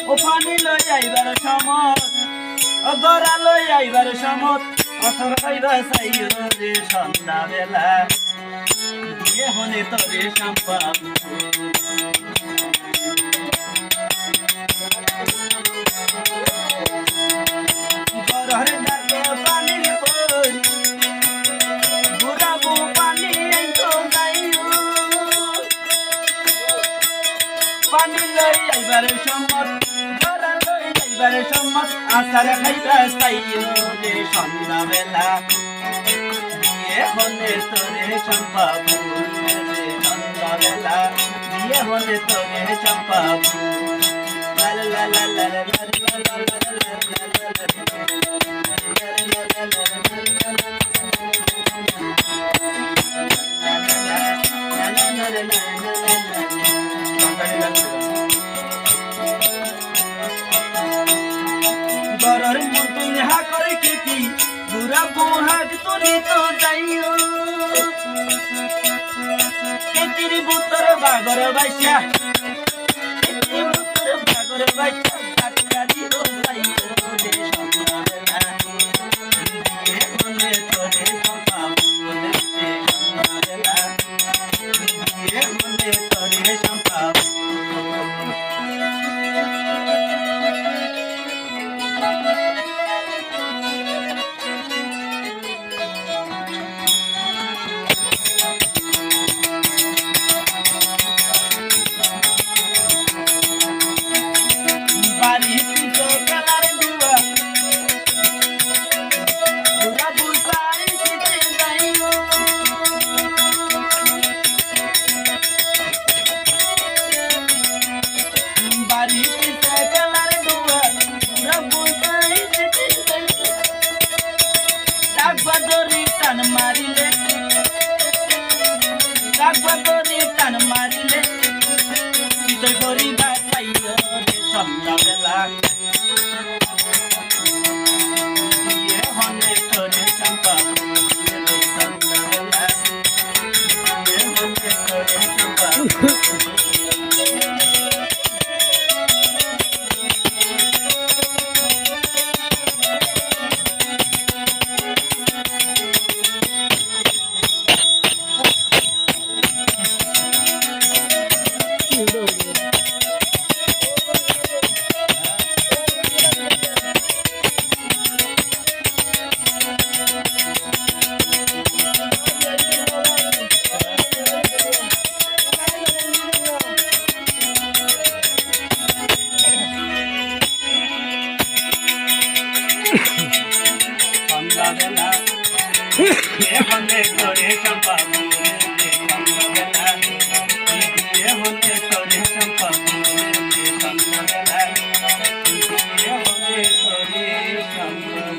ও পানি লই আইবার সমত ও গড়া লই আইবার সমত অথর হইবা চাইও রে সন্ধ্যা বেলা দিয়ে হনে তোরে সম্পাব গড়ের ডাকে পানির পর ঘুরাবো পানি আইতো যাইও পানি লই আইবার সমত গড়া লই আইবার সমত আসার খাইবা চাইও রে সন্ধ্যা বেলা দিয়ে হনে তোরে সম্পাব রে সন্ধ্যা বেলা দিয়ে হনে তোরে সম্পাব লা লা লা লা লা গরর মতো নেহা করে কি বুড়া বুহাগ তুলি তো যাইও কেতির বুতর বাগর বাইসা কেতির বুতর বাগর বাইসা কাটারি ও যাইও রে সন্ধ্যা বেলা দিয়ে মনে তোরে সম্পাব রে সন্ধ্যা বেলা দিয়ে মনে তোরে সম্পাব টান মারিলে টান মারিলে হৃদয় করিবা চাইও রে সন্ধ্যা বেলা দিয়ে হনে তোরে সম্পাব রে সন্ধ্যা বেলা দিয়ে হনে তোরে সম্পাব সন্ধ্যা বেলা হনে তোরে সম্পাব রে সন্ধ্যা বেলা দিয়ে হনে তোরে সম্পাব রে সন্ধ্যা বেলা দিয়ে হনে তোরে সম্পাব